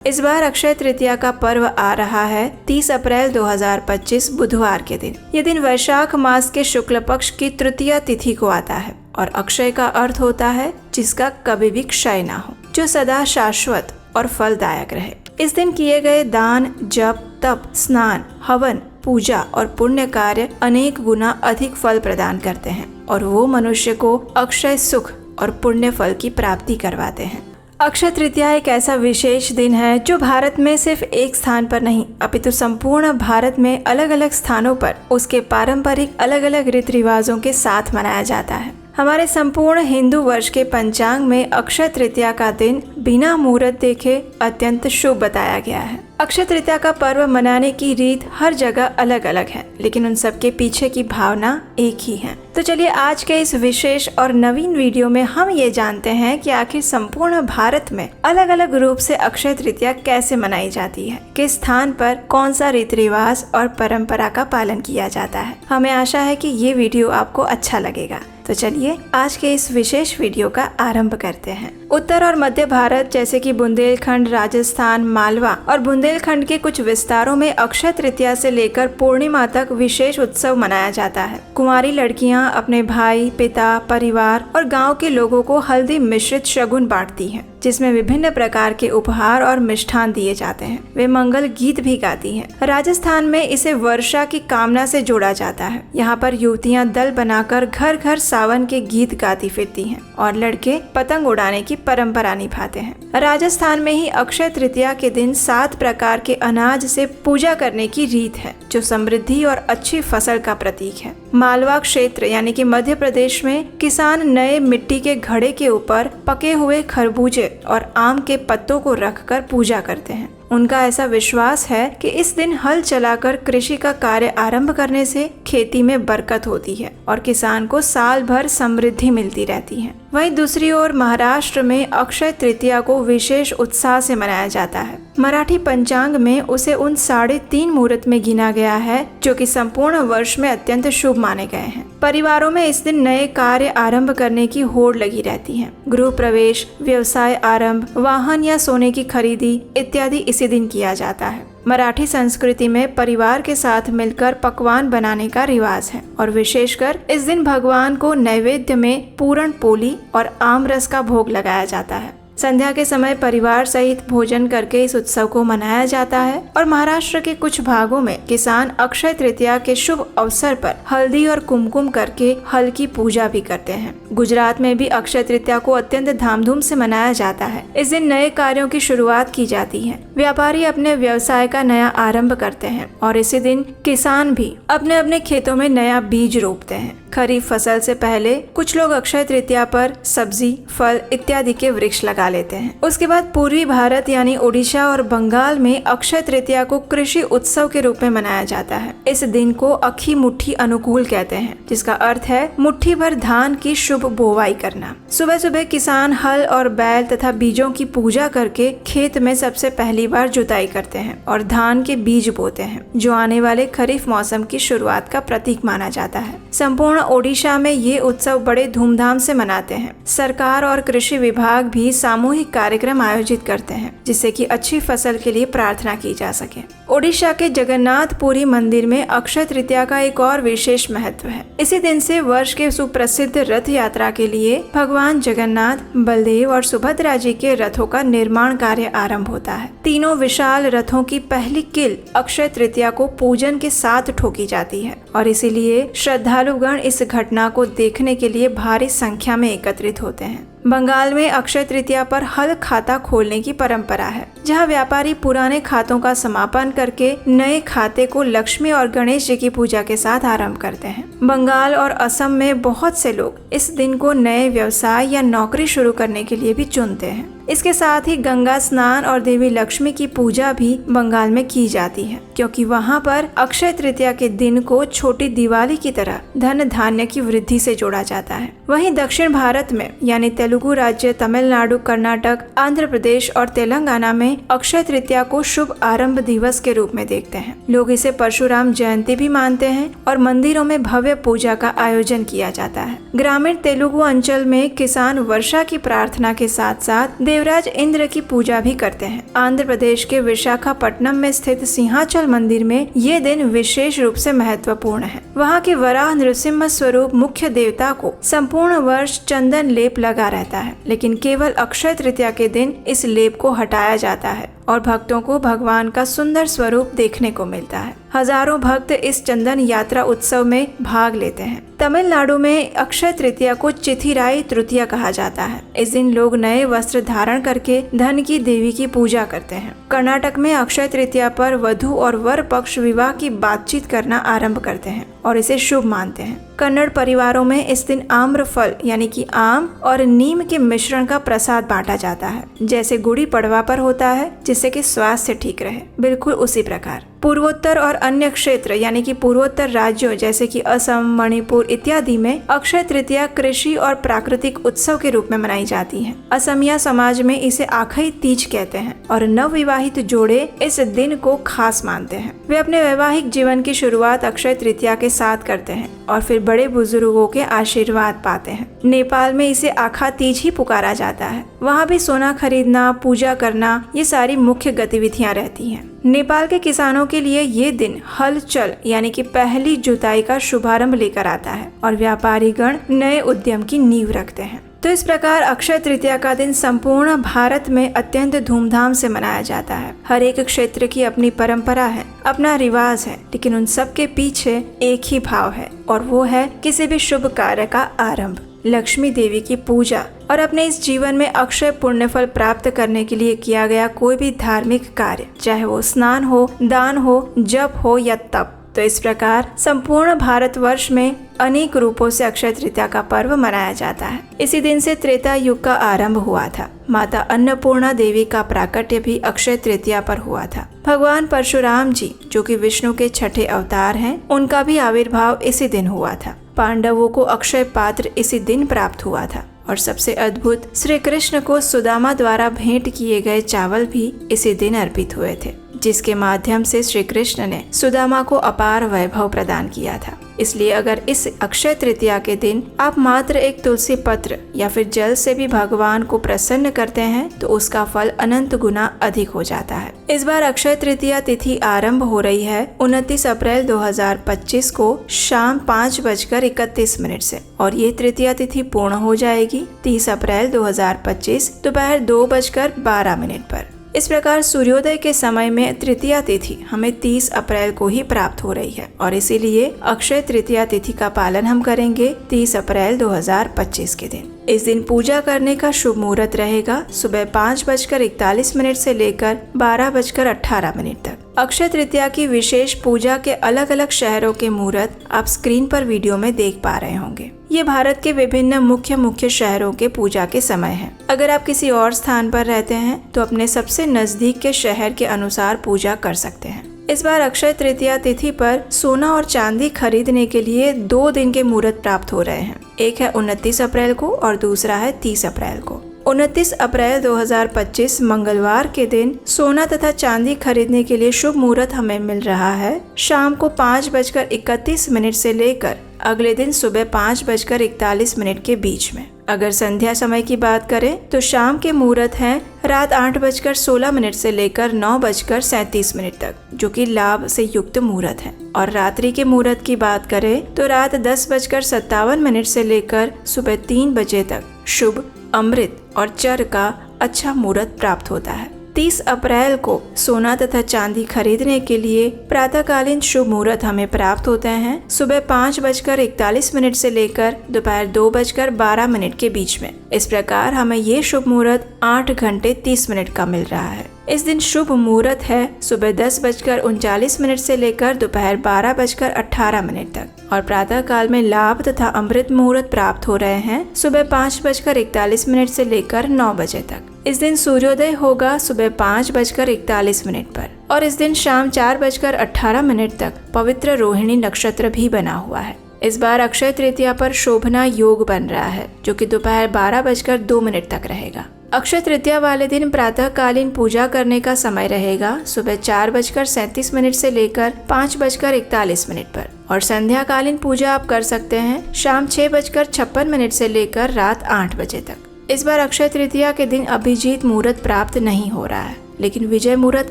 इस बार अक्षय तृतीया का पर्व आ रहा है 30 अप्रैल 2025 बुधवार के दिन। ये दिन वैशाख मास के शुक्ल पक्ष की तृतीया तिथि को आता है और अक्षय का अर्थ होता है जिसका कभी भी क्षय ना हो, जो सदा शाश्वत और फलदायक रहे। इस दिन किए गए दान, जप, तप, स्नान, हवन, पूजा और पुण्य कार्य अनेक गुना अधिक फल प्रदान करते हैं और वो मनुष्य को अक्षय सुख और पुण्य फल की प्राप्ति करवाते हैं। अक्षय तृतीया एक ऐसा विशेष दिन है जो भारत में सिर्फ एक स्थान पर नहीं अपितु संपूर्ण भारत में अलग अलग स्थानों पर उसके पारंपरिक अलग अलग रीति रिवाजों के साथ मनाया जाता है। हमारे संपूर्ण हिंदू वर्ष के पंचांग में अक्षय तृतीया का दिन बिना मुहूर्त देखे अत्यंत शुभ बताया गया है। अक्षय तृतीया का पर्व मनाने की रीत हर जगह अलग अलग है, लेकिन उन सबके पीछे की भावना एक ही है। तो चलिए आज के इस विशेष और नवीन वीडियो में हम ये जानते हैं कि आखिर संपूर्ण भारत में अलग अलग रूप से अक्षय तृतीया कैसे मनाई जाती है, किस स्थान पर कौन सा रीति रिवाज और परंपरा का पालन किया जाता है। हमें आशा है कि ये वीडियो आपको अच्छा लगेगा। तो चलिए आज के इस विशेष वीडियो का आरंभ करते हैं। उत्तर और मध्य भारत जैसे कि बुंदेलखंड, राजस्थान, मालवा और बुंदेलखंड के कुछ विस्तारों में अक्षय तृतीया से लेकर पूर्णिमा तक विशेष उत्सव मनाया जाता है। कुंवारी लड़कियां अपने भाई, पिता, परिवार और गांव के लोगों को हल्दी मिश्रित शगुन बांटती हैं, जिसमें विभिन्न प्रकार के उपहार और मिष्ठान दिए जाते हैं। वे मंगल गीत भी गाती हैं। राजस्थान में इसे वर्षा की कामना से जोड़ा जाता है। यहाँ पर युवतियाँ दल बनाकर घर घर सावन के गीत गाती फिरती हैं और लड़के पतंग उड़ाने की परंपरा निभाते हैं। राजस्थान में ही अक्षय तृतीया के दिन 7 प्रकार के अनाज से पूजा करने की रीत है, जो समृद्धि और अच्छी फसल का प्रतीक है। मालवा क्षेत्र यानी कि मध्य प्रदेश में किसान नए मिट्टी के घड़े के ऊपर पके हुए खरबूजे और आम के पत्तों को रखकर पूजा करते हैं। उनका ऐसा विश्वास है कि इस दिन हल चलाकर कृषि का कार्य आरंभ करने से खेती में बरकत होती है और किसान को साल भर समृद्धि मिलती रहती है। वहीं दूसरी ओर महाराष्ट्र में अक्षय तृतीया को विशेष उत्साह से मनाया जाता है। मराठी पंचांग में उसे उन 3.5 मुहूर्त में गिना गया है, जो कि संपूर्ण वर्ष में अत्यंत शुभ माने गए हैं। परिवारों में इस दिन नए कार्य आरंभ करने की होड़ लगी रहती है। गृह प्रवेश, व्यवसाय आरंभ, वाहन या सोने की खरीदी इत्यादि इसी दिन किया जाता है। मराठी संस्कृति में परिवार के साथ मिलकर पकवान बनाने का रिवाज है और विशेषकर इस दिन भगवान को नैवेद्य में पूरण पोली और आम रस का भोग लगाया जाता है। संध्या के समय परिवार सहित भोजन करके इस उत्सव को मनाया जाता है और महाराष्ट्र के कुछ भागों में किसान अक्षय तृतीया के शुभ अवसर पर हल्दी और कुमकुम करके हल की पूजा भी करते हैं। गुजरात में भी अक्षय तृतीया को अत्यंत धामधूम से मनाया जाता है। इस दिन नए कार्यों की शुरुआत की जाती है। व्यापारी अपने व्यवसाय का नया आरंभ करते हैं और इसी दिन किसान भी अपने अपने खेतों में नया बीज रोपते हैं। खरीफ फसल से पहले कुछ लोग अक्षय तृतीया पर सब्जी, फल इत्यादि के वृक्ष लगा लेते हैं। उसके बाद पूर्वी भारत यानी ओडिशा और बंगाल में अक्षय तृतीया को कृषि उत्सव के रूप में मनाया जाता है। इस दिन को अखी मुट्ठी अनुकूल कहते हैं, जिसका अर्थ है मुट्ठी भर धान की शुभ बोवाई करना। सुबह सुबह किसान हल और बैल तथा बीजों की पूजा करके खेत में सबसे पहली बार जुताई करते हैं और धान के बीज बोते हैं, जो आने वाले खरीफ मौसम की शुरुआत का प्रतीक माना जाता है। संपूर्ण ओडिशा में ये उत्सव बड़े धूमधाम से मनाते हैं। सरकार और कृषि विभाग भी सामूहिक कार्यक्रम आयोजित करते हैं, जिससे कि अच्छी फसल के लिए प्रार्थना की जा सके। ओडिशा के जगन्नाथपुरी मंदिर में अक्षय तृतीया का एक और विशेष महत्व है। इसी दिन से वर्ष के सुप्रसिद्ध रथ यात्रा के लिए भगवान जगन्नाथ, बलदेव और सुभद्रा जी के रथों का निर्माण कार्य आरंभ होता है। तीनों विशाल रथों की पहली किल अक्षय तृतीया को पूजन के साथ ठोकी जाती है और इसीलिए श्रद्धालुगण इस घटना को देखने के लिए भारी संख्या में एकत्रित होते हैं। बंगाल में अक्षय तृतीया पर हल खाता खोलने की परंपरा है, जहां व्यापारी पुराने खातों का समापन करके नए खाते को लक्ष्मी और गणेश जी की पूजा के साथ आरंभ करते हैं। बंगाल और असम में बहुत से लोग इस दिन को नए व्यवसाय या नौकरी शुरू करने के लिए भी चुनते हैं। इसके साथ ही गंगा स्नान और देवी लक्ष्मी की पूजा भी बंगाल में की जाती है, क्योंकि वहाँ पर अक्षय तृतीया के दिन को छोटी दिवाली की तरह धन धान्य की वृद्धि से जोड़ा जाता है। वहीं दक्षिण भारत में यानी तेलुगु राज्य, तमिलनाडु, कर्नाटक, आंध्र प्रदेश और तेलंगाना में अक्षय तृतीया को शुभ आरंभ दिवस के रूप में देखते हैं। लोग इसे परशुराम जयंती भी मानते हैं और मंदिरों में भव्य पूजा का आयोजन किया जाता है। ग्रामीण तेलुगु अंचल में किसान वर्षा की प्रार्थना के साथ साथ देवराज इंद्र की पूजा भी करते हैं। आंध्र प्रदेश के विशाखापट्टनम में स्थित सिंहाचल मंदिर में ये दिन विशेष रूप से महत्वपूर्ण है। वहाँ के वराह नृसिंह स्वरूप मुख्य देवता को संपूर्ण वर्ष चंदन लेप लगा रहता है, लेकिन केवल अक्षय तृतीया के दिन इस लेप को हटाया जाता है और भक्तों को भगवान का सुंदर स्वरूप देखने को मिलता है। हजारों भक्त इस चंदन यात्रा उत्सव में भाग लेते हैं। तमिलनाडु में अक्षय तृतीया को चिथिराई तृतीया कहा जाता है। इस दिन लोग नए वस्त्र धारण करके धन की देवी की पूजा करते हैं। कर्नाटक में अक्षय तृतीया पर वधू और वर पक्ष विवाह की बातचीत करना आरंभ करते हैं और इसे शुभ मानते हैं। कन्नड़ परिवारों में इस दिन आम्र फल यानी कि आम और नीम के मिश्रण का प्रसाद बांटा जाता है, जैसे गुड़ी पड़वा पर होता है, जिससे कि स्वास्थ्य ठीक रहे। बिल्कुल उसी प्रकार पूर्वोत्तर और अन्य क्षेत्र यानी कि पूर्वोत्तर राज्यों जैसे कि असम, मणिपुर इत्यादि में अक्षय तृतीया कृषि और प्राकृतिक उत्सव के रूप में मनाई जाती है। असमिया समाज में इसे आखई तीज कहते हैं और नवविवाहित जोड़े इस दिन को खास मानते हैं। वे अपने वैवाहिक जीवन की शुरुआत अक्षय तृतीया के साथ करते हैं और फिर बड़े बुजुर्गों के आशीर्वाद पाते हैं। नेपाल में इसे आखा तीज ही पुकारा जाता है। वहाँ भी सोना खरीदना, पूजा करना, ये सारी मुख्य गतिविधियाँ रहती हैं। नेपाल के किसानों के लिए ये दिन हल चल यानी कि पहली जुताई का शुभारंभ लेकर आता है और व्यापारी गण नए उद्यम की नींव रखते हैं। तो इस प्रकार अक्षय तृतीया का दिन संपूर्ण भारत में अत्यंत धूमधाम से मनाया जाता है। हर एक क्षेत्र की अपनी परंपरा है, अपना रिवाज है, लेकिन उन सब के पीछे एक ही भाव है और वो है किसी भी शुभ कार्य का आरंभ, लक्ष्मी देवी की पूजा और अपने इस जीवन में अक्षय पुण्य फल प्राप्त करने के लिए किया गया कोई भी धार्मिक कार्य, चाहे वो स्नान हो, दान हो, जप हो या तप। तो इस प्रकार संपूर्ण भारतवर्ष में अनेक रूपों से अक्षय तृतीया का पर्व मनाया जाता है। इसी दिन से त्रेता युग का आरंभ हुआ था। माता अन्नपूर्णा देवी का प्राकट्य भी अक्षय तृतीया पर हुआ था। भगवान परशुराम जी, जो कि विष्णु के छठे अवतार हैं, उनका भी आविर्भाव इसी दिन हुआ था। पांडवों को अक्षय पात्र इसी दिन प्राप्त हुआ था और सबसे अद्भुत, श्री कृष्ण को सुदामा द्वारा भेंट किए गए चावल भी इसी दिन अर्पित हुए थे, जिसके माध्यम से श्री कृष्ण ने सुदामा को अपार वैभव प्रदान किया था। इसलिए अगर इस अक्षय तृतीया के दिन आप मात्र एक तुलसी पत्र या फिर जल से भी भगवान को प्रसन्न करते हैं तो उसका फल अनंत गुना अधिक हो जाता है। इस बार अक्षय तृतीया तिथि आरंभ हो रही है 29 अप्रैल 2025 को शाम 5:31 से और ये तृतीया तिथि पूर्ण हो जाएगी 30 अप्रैल 2025 दोपहर 2:12 पर। इस प्रकार सूर्योदय के समय में तृतीया तिथि हमें 30 अप्रैल को ही प्राप्त हो रही है और इसीलिए अक्षय तृतीया तिथि का पालन हम करेंगे 30 अप्रैल 2025 के दिन। इस दिन पूजा करने का शुभ मुहूर्त रहेगा सुबह 5:41 से लेकर 12:18 तक। अक्षय तृतीया की विशेष पूजा के अलग अलग शहरों के मुहूर्त आप स्क्रीन पर वीडियो में देख पा रहे होंगे। ये भारत के विभिन्न मुख्य शहरों के पूजा के समय है। अगर आप किसी और स्थान पर रहते हैं तो अपने सबसे नजदीक के शहर के अनुसार पूजा कर सकते हैं। इस बार अक्षय तृतीया तिथि पर सोना और चांदी खरीदने के लिए 2 दिन के मुहूर्त प्राप्त हो रहे हैं। एक है 29 अप्रैल को और दूसरा है 30 अप्रैल को। 29 अप्रैल 2025 मंगलवार के दिन सोना तथा चांदी खरीदने के लिए शुभ मुहूर्त हमें मिल रहा है शाम को 5:31 से लेकर अगले दिन सुबह 5:41 के बीच में। अगर संध्या समय की बात करें तो शाम के मुहूर्त हैं रात 8:16 से लेकर 9:37 तक, जो कि लाभ से युक्त मुहूर्त है। और रात्रि के मुहूर्त की बात करें तो रात 10:57 से लेकर सुबह 3 बजे तक शुभ, अमृत और चर का अच्छा मुहूर्त प्राप्त होता है। 30 अप्रैल को सोना तथा चांदी खरीदने के लिए प्रातःकालीन शुभ मुहूर्त हमें प्राप्त होते हैं सुबह 5:41 से लेकर दोपहर 2:12 के बीच में। इस प्रकार हमें ये शुभ मुहूर्त 8 घंटे 30 मिनट का मिल रहा है। इस दिन शुभ मुहूर्त है सुबह 10:39 से लेकर दोपहर 12:18 तक और प्रातः काल में लाभ तथा अमृत मुहूर्त प्राप्त हो रहे हैं सुबह 5:41 से लेकर 9 बजे तक। इस दिन सूर्योदय होगा सुबह 5:41 पर और इस दिन शाम 4:18 तक पवित्र रोहिणी नक्षत्र भी बना हुआ है। इस बार अक्षय तृतीया पर शोभना योग बन रहा है, जो कि दोपहर 12:02 तक रहेगा। अक्षय तृतीया वाले दिन प्रातःकालीन पूजा करने का समय रहेगा सुबह 4:37 से लेकर 5:41 पर, और संध्याकालीन पूजा आप कर सकते हैं शाम 6:56 से लेकर रात 8 बजे तक। इस बार अक्षय तृतीया के दिन अभिजीत मुहूर्त प्राप्त नहीं हो रहा है, लेकिन विजय मुहूर्त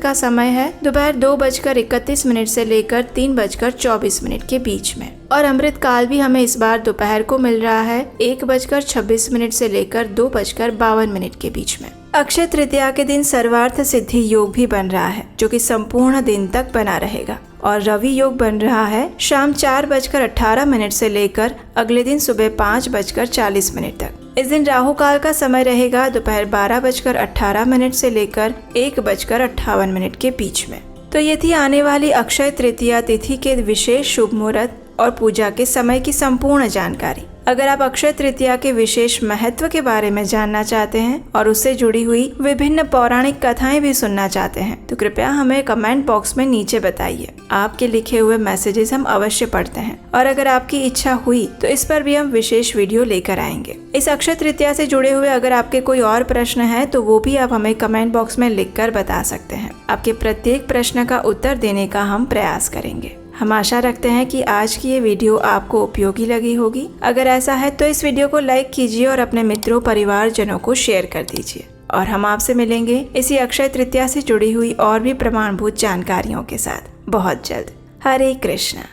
का समय है दोपहर 2:31 से लेकर 3:24 के बीच में, और अमृत काल भी हमें इस बार दोपहर को मिल रहा है 1:26 से लेकर 2:52 के बीच में। अक्षय तृतीया के दिन सर्वार्थ सिद्धि योग भी बन रहा है, जो कि संपूर्ण दिन तक बना रहेगा, और रवि योग बन रहा है शाम 4:18 से लेकर अगले दिन सुबह 5:40 तक। इस दिन राहु काल का समय रहेगा दोपहर 12:18 से लेकर 1:58 के बीच में। तो ये थी आने वाली अक्षय तृतीया तिथि के विशेष शुभ मुहूर्त और पूजा के समय की संपूर्ण जानकारी। अगर आप अक्षय तृतीया के विशेष महत्व के बारे में जानना चाहते हैं और उससे जुड़ी हुई विभिन्न पौराणिक कथाएं भी सुनना चाहते हैं, तो कृपया हमें कमेंट बॉक्स में नीचे बताइए। आपके लिखे हुए मैसेजेस हम अवश्य पढ़ते हैं, और अगर आपकी इच्छा हुई तो इस पर भी हम विशेष वीडियो लेकर आएंगे। इस अक्षय तृतीया से जुड़े हुए अगर आपके कोई और प्रश्न है तो वो भी आप हमें कमेंट बॉक्स में लिख कर बता सकते हैं। आपके प्रत्येक प्रश्न का उत्तर देने का हम प्रयास करेंगे। हम आशा रखते हैं कि आज की ये वीडियो आपको उपयोगी लगी होगी। अगर ऐसा है तो इस वीडियो को लाइक कीजिए और अपने मित्रों परिवारजनों को शेयर कर दीजिए, और हम आपसे मिलेंगे इसी अक्षय तृतीया से जुड़ी हुई और भी प्रमाणभूत जानकारियों के साथ बहुत जल्द। हरे कृष्णा।